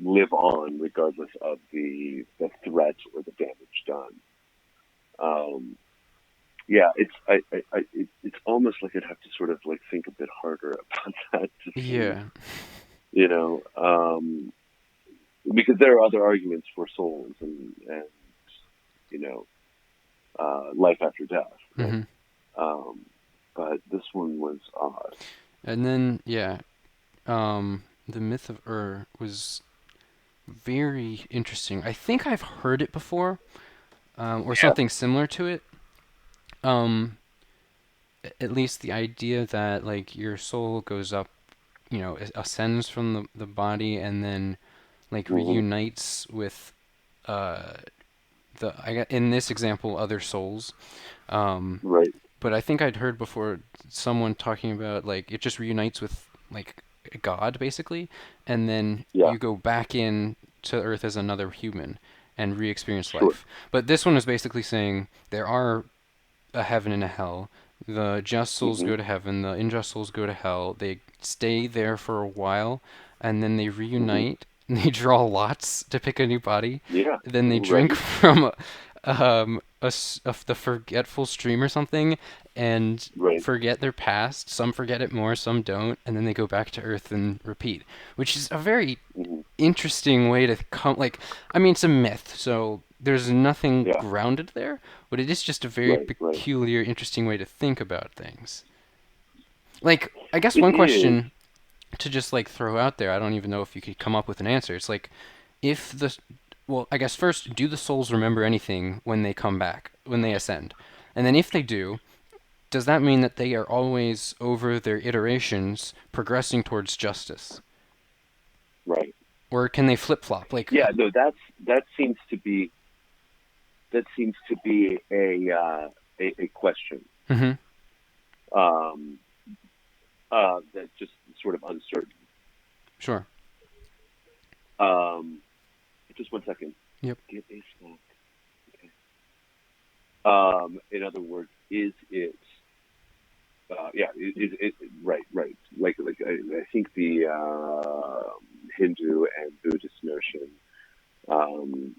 live on regardless of the threat or the damage done. Um, yeah, it's almost like I'd have to sort of like think a bit harder about that to see, Yeah. you know, um, because there are other arguments for souls and you know life after death, right? Hmm. Um, but this one was odd. And then yeah, the myth of Ur was very interesting. I think I've heard it before, or Yeah. something similar to it. Um, at least the idea that like your soul goes up, ascends from the body and then like Hmm. reunites with uh I got in this example other souls. Um, Right. but I think I'd heard before someone talking about like it just reunites with like God basically, and then Yeah. you go back in to Earth as another human and re-experience Sure. life. But this one is basically saying there are a heaven and a hell. The just souls Hmm. go to heaven, the unjust souls go to hell. They stay there for a while, and then they Hmm. reunite. And they draw lots to pick a new body. Yeah. Then they drink Right. from the forgetful stream or something, and Right. forget their past. Some forget it more, some don't, and then they go back to Earth and repeat, which is a very Hmm. interesting way to come. Like, I mean, it's a myth, so there's nothing Yeah. grounded there, but it is just a very Right. Right. peculiar, interesting way to think about things. Like, I guess It one is. question to just like throw out there, I don't even know if you could come up with an answer. It's like, if the, well, I guess first, do the souls remember anything when they come back, when they ascend? And then if they do, does that mean that they are always over their iterations progressing towards justice? Right. Or can they flip flop? Like, Yeah. No. That seems to be a question. mm-hmm, Um, that's just sort of uncertain. sure. Um, just one second. Yep. Get a snack. Okay. In other words, is it? Yeah. Right. Right. Like I think the Hindu and Buddhist notion,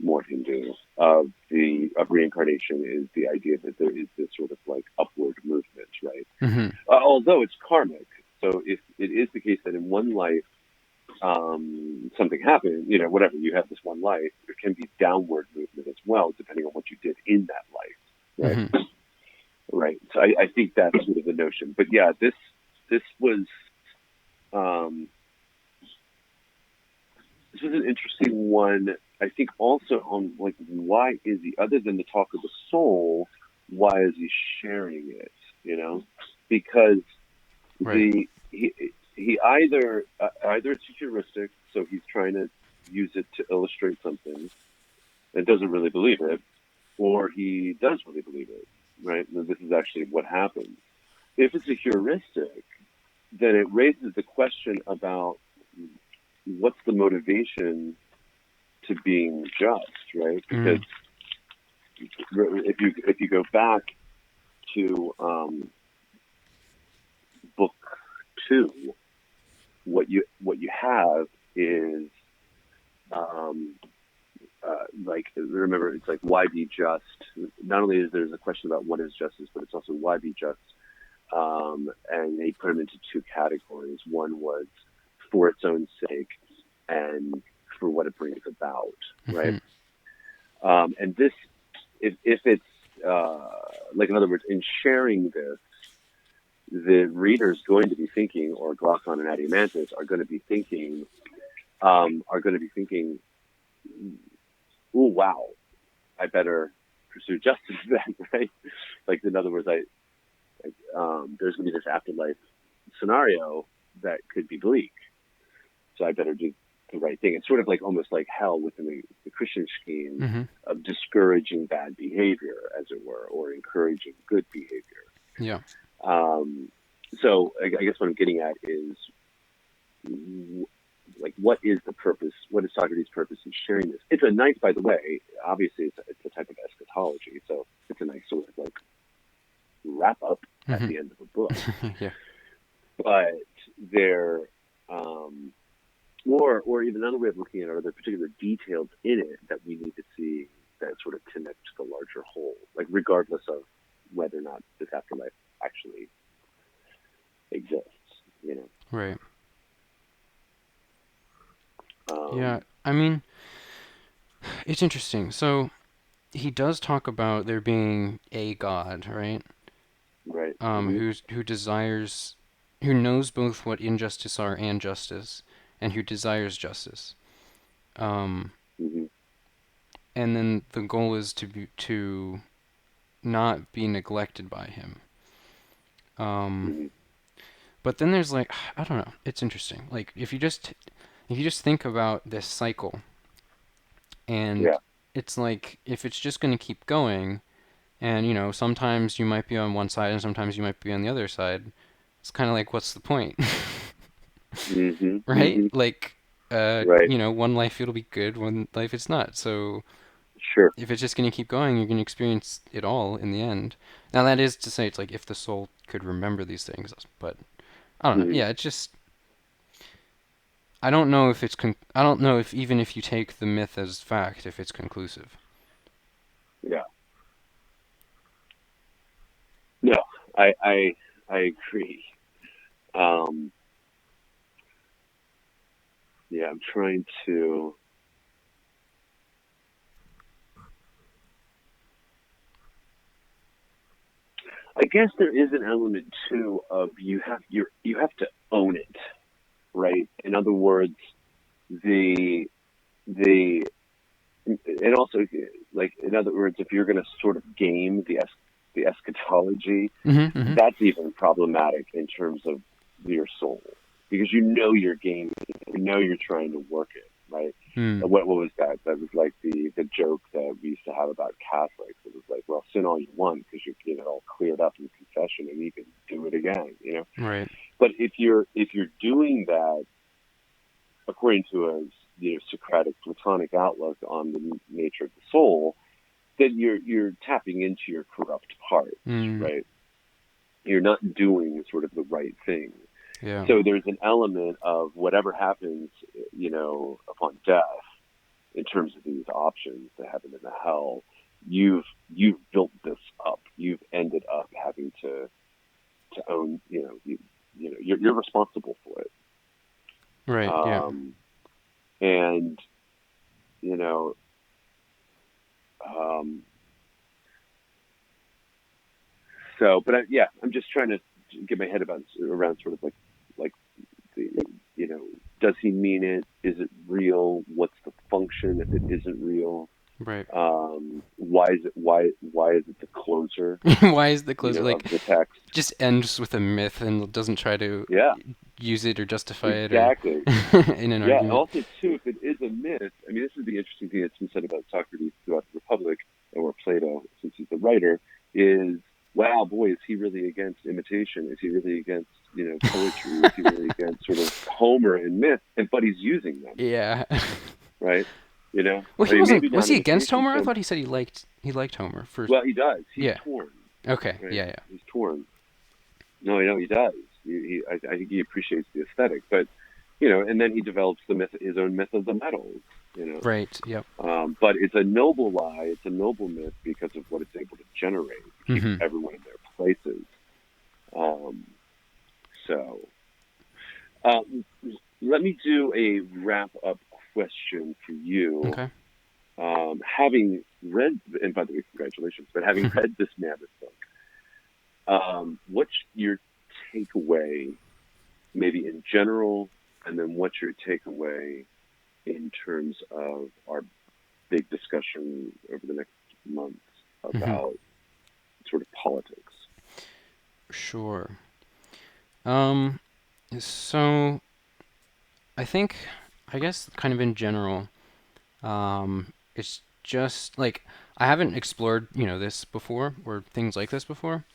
more Hindu, of reincarnation is the idea that there is this sort of like upward movement, right? Mm-hmm. Although it's karmic, so if it is the case that in one life something happened, whatever, you have this one life, there can be downward movement as well, depending on what you did in that life, Mm-hmm. right? Right. So I think that's sort of the notion. But yeah, this was um, this was an interesting one. I think also on like why is he, other than the talk of the soul, why is he sharing it? Because Right. the he either it's heuristic, so he's trying to use it to illustrate something and doesn't really believe it, or he does really believe it, right? And this is actually what happens. If it's a heuristic, then it raises the question about what's the motivation to being just, right? Because Mm. if you go back to book two, what you have is um, like remember it's like why be just. Not only is there's a question about what is justice, but it's also why be just. And they put them into two categories. One was for its own sake, and for what it brings about, right? Mm-hmm. And this, if it's like in other words, in sharing this, the reader's going to be thinking, or Glaucon and Adimantus are going to be thinking, oh wow, I better pursue justice then, right? Like in other words, there's going to be this afterlife scenario that could be bleak, so I better do the right thing. It's sort of like almost like hell within the Christian scheme Mm-hmm. of discouraging bad behavior, as it were, or encouraging good behavior. Yeah. Um, so I guess what I'm getting at is like what is the purpose? What is Socrates' purpose in sharing this? It's a nice, by the way. Obviously, it's a type of eschatology, so it's a nice sort of like wrap up at Mm-hmm. the end of a book. Yeah. But there, um, or even another way of looking at it, are there particular details in it that we need to see that sort of connect to the larger whole, like regardless of whether or not this afterlife actually exists, Right. Yeah. Um, I mean, it's interesting. So he does talk about there being a God, right? right. Hmm. Who desires, who knows both what injustice are and justice, and who desires justice. Um, Hmm. and then the goal is to not be neglected by him. Um, Hmm. but then there's like, I don't know. It's interesting. Like if you just think about this cycle, and Yeah. it's like if it's just going to keep going, and sometimes you might be on one side and sometimes you might be on the other side. It's kind of like, what's the point? Hmm. Right? Hmm. Like, Right. one life it'll be good, one life it's not. So Sure. if it's just going to keep going, you're going to experience it all in the end. Now, that is to say, it's like if the soul could remember these things, but I don't know. Hmm. Yeah, it's just I don't know if I don't know if even if you take the myth as fact, if it's conclusive. Yeah. No, I agree. Um, yeah, I'm trying to. I guess there is an element too of you have to own it, right? In other words, the the and also, like, in other words, if you're going to sort of game the eschatology, Mm-hmm. Mm-hmm. that's even problematic in terms of your soul, because you know you're gaming, you know you're trying to work it, right? Mm. What was that? That was like the joke that we used to have about Catholics. It was like, well, sin all you want because you're getting it all cleared up in confession, and you can do it again, you know. Right. But if you're doing that according to a Socratic Platonic outlook on the nature of the soul, then you're tapping into your corrupt parts, Mm. right? You're not doing sort of the right thing. Yeah. So there's an element of whatever happens, upon death, in terms of these options, the heaven and the hell. You've built this up. You've ended up having to own. You're responsible for it. Right. Yeah. Um, and you know, um, but yeah, I'm just trying to get my head around sort of like the, does he mean it? Is it real? What's the function if it isn't real? Right. Why is it the closer, Why is the close of like the text? just ends with a myth and doesn't try to Yeah, use it or justify it or exactly. in an Yeah, and argument? also too, if it is a myth, I mean, this is the interesting thing that's been said about Socrates throughout the Republic, or Plato, since he's the writer, is, wow, boy, is he really against imitation? Is he really against, poetry? Is he really against sort of Homer and myth? But he's using them, Yeah. right? Well, I he mean, wasn't. maybe Was not he against imitation Homer? I so. thought he said he liked Homer for. Well, he does. He's Yeah. torn, Okay. right? Yeah. Yeah. He's torn. No, he does. I think he appreciates the aesthetic, but and then he develops his own myth of the metals. You know, Right. Yep. but it's a noble lie. It's a noble myth because of what it's able to generate. It keeps Mm-hmm. everyone in their places. Um, so, um, let me do a wrap up question for you. Okay. Having read, and by the way, congratulations, but having read this Mammoth book, what's your takeaway, maybe in general, and then what's your takeaway in terms of our big discussion over the next months Mm-hmm. about sort of politics? Sure. Um. So I think, I guess, kind of in general, it's just like I haven't explored, this before or things like this before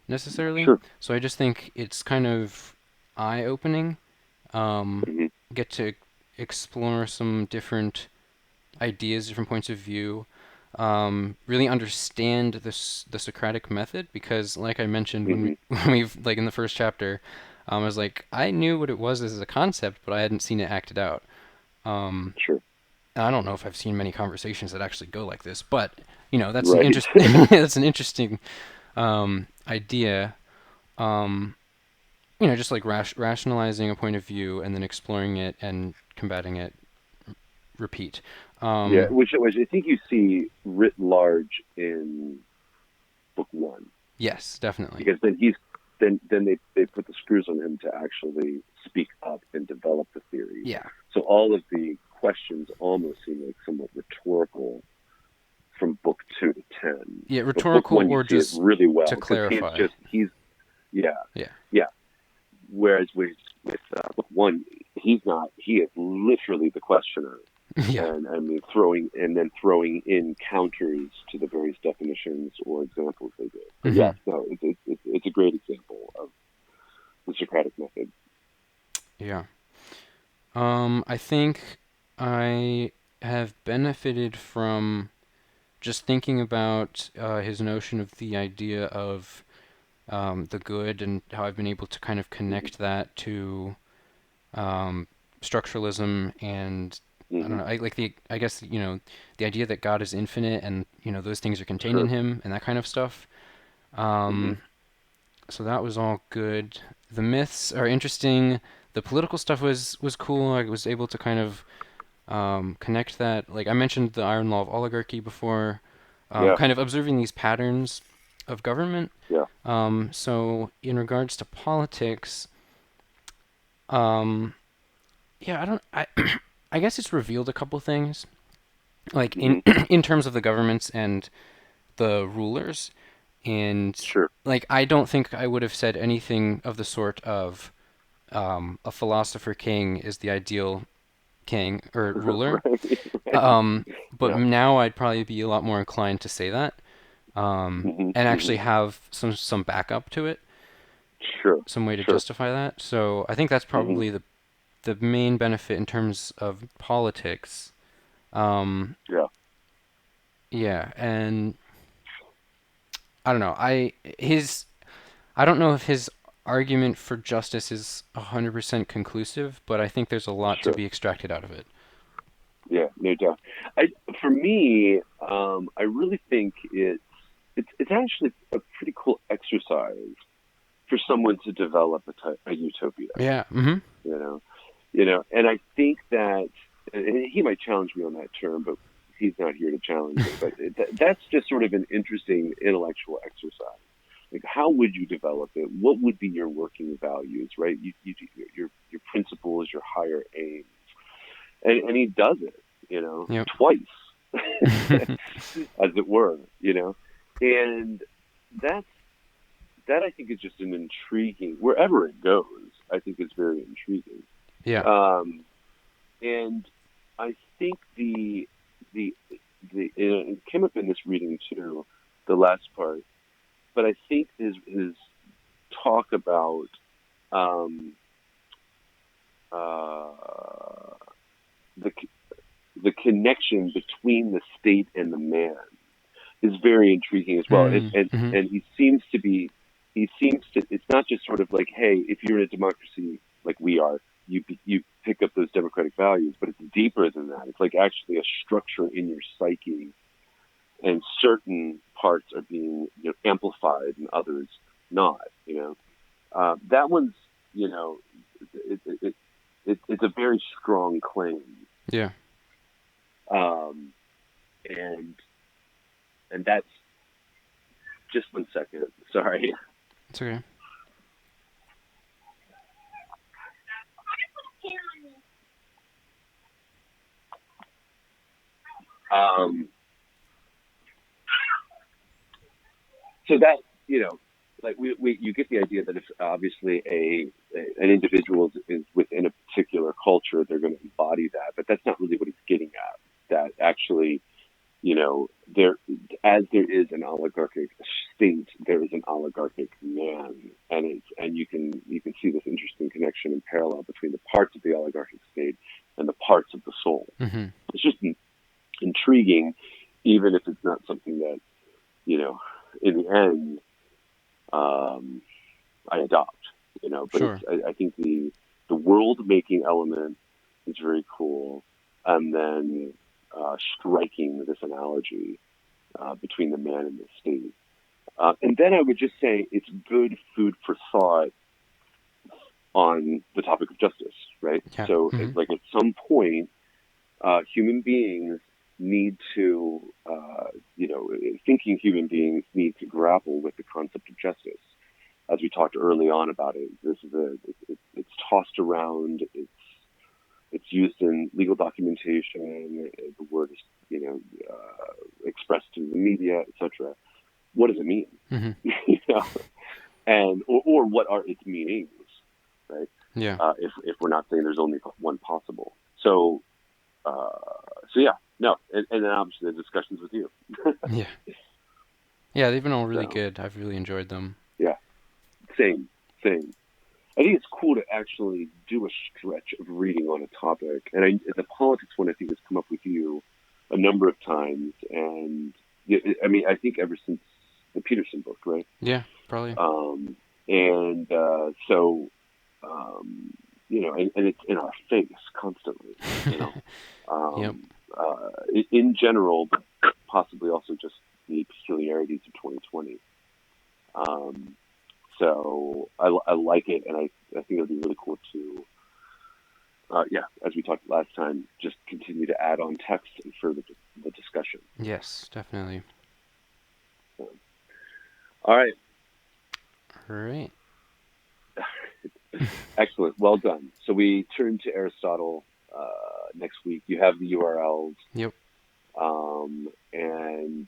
necessarily. Sure. So I just think it's kind of eye-opening. Hmm. Get to explore some different ideas, different points of view. Really understand the Socratic method because, like I mentioned when Hmm. when we've like in the first chapter, I was like I knew what it was as a concept, but I hadn't seen it acted out. Um, Sure. I don't know if I've seen many conversations that actually go like this, but that's an Right. interest that's an interesting idea. Um, just like rationalizing a point of view and then exploring it and combating it. Repeat. Yeah, Um, which I think you see writ large in book one, yes, definitely. because then they put the screws on him to actually speak up and develop the theory. Yeah. So all of the questions almost seem like somewhat rhetorical from book 2 to 10. Yeah, But book rhetorical one, you or see it just really to well because clarify. yeah, Yeah. yeah. Whereas with book one, he's not. He is literally the questioner, Yeah. and I mean throwing in counters to the various definitions or examples they give. But Hmm. yes, no, it's a great example of the Socratic method. Yeah. I think I have benefited from just thinking about his notion of the idea of the good and how I've been able to kind of Hmm. connect that to um, structuralism and I don't Hmm. know. I guess the idea that God is infinite and those things are contained in Sure. Him and that kind of stuff. Hmm. Um, so that was all good. The myths are interesting. The political stuff was cool. I was able to kind of connect that. Like I mentioned the iron law of oligarchy before, Yeah. kind of observing these patterns of government. Yeah. So in regards to politics, um, yeah, I don't, I, I guess it's revealed a couple things, like in Hmm. in terms of the governments and the rulers, and Sure. like I don't think I would have said anything of the sort of a philosopher king is the ideal king or ruler. Right. Right. Um, but Yeah. now I'd probably be a lot more inclined to say that, Hmm. and Hmm. actually have some backup to it, Sure. some way to Sure. justify that. So I think that's Hmm. probably the main benefit in terms of politics. Um, Yeah. yeah, and I don't know. I don't know if his argument for justice is 100% conclusive, but I think there's a lot to Sure. be extracted out of it. Yeah. No doubt. For me, I really think it's actually a pretty cool exercise for someone to develop a utopia. Yeah. Mm-hmm. You know. And I think that, and he might challenge me on that term, but he's not here to challenge me. But that's just sort of an interesting intellectual exercise. Like, how would you develop it? What would be your working values, right? Your principles, your higher aims, and he does it, Yep. twice, as it were, and that's that I think is just an intriguing. Wherever it goes, I think is very intriguing. Yeah. Um, and I think the it came up in this reading too, the last part. But I think his talk about um, uh, the the connection between the state and the man is very intriguing as well. And and Mm-hmm. and he seems to. It's not just sort of like, hey, if you're in a democracy like we are, you pick up those democratic values, but it's deeper than that. It's like actually a structure in your psyche, and certain parts are being amplified and others not. That one's you know it, it, it, it's a very strong claim. Yeah. Um, and that's just 1 second. Sorry. It's okay. Um, so that like you get the idea that if obviously an individual is within a particular culture, they're going to embody that, but that's not really what he's getting at. That actually, there as there is an oligarchic state, there is an oligarchic man, and you can see this interesting connection and parallel between the parts of the oligarchic state and the parts of the soul. Mm-hmm. It's just intriguing, even if it's not something that you know in the end um, I adopt. But Sure. I think the world making element is very cool, and then striking this analogy between the man and the state. And then I would just say it's good food for thought on the topic of justice, right? Yeah. So, Mm-hmm. like at some point, human beings need to, thinking human beings need to grapple with the concept of justice. As we talked early on about it, this is it's tossed around. It's used in legal documentation. The word is, expressed in the media, etc. What does it mean? Mm-hmm. you know, and or what are its meanings, right? Yeah. If we're not saying there's only one possible. Uh, so yeah, no, and then obviously the discussions with you. Yeah. Yeah. They've been all really So good. I've really enjoyed them. yeah, same, same. I think it's cool to actually do a stretch of reading on a topic, and the politics one I think has come up with you a number of times, and yeah, I mean, I think ever since the Peterson book, right? Yeah, probably. Um, and so, and it's in our face constantly, you know. Yep. In general, but possibly also just the peculiarities of 2020. Um, so I like it, and I think it'll be really cool to, yeah, as we talked last time, just continue to add on text and further the discussion. Yes, definitely. So, all right, All right. excellent, well done. So we turn to Aristotle next week. You have the URLs, Yep. and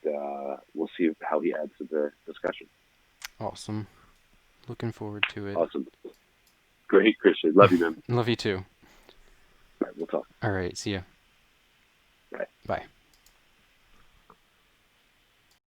we'll see how he adds to the discussion. Awesome. Looking forward to it. Awesome, great, Christian. Love you, man. Love you too. All right, we'll talk. All right. See ya. Bye. Bye.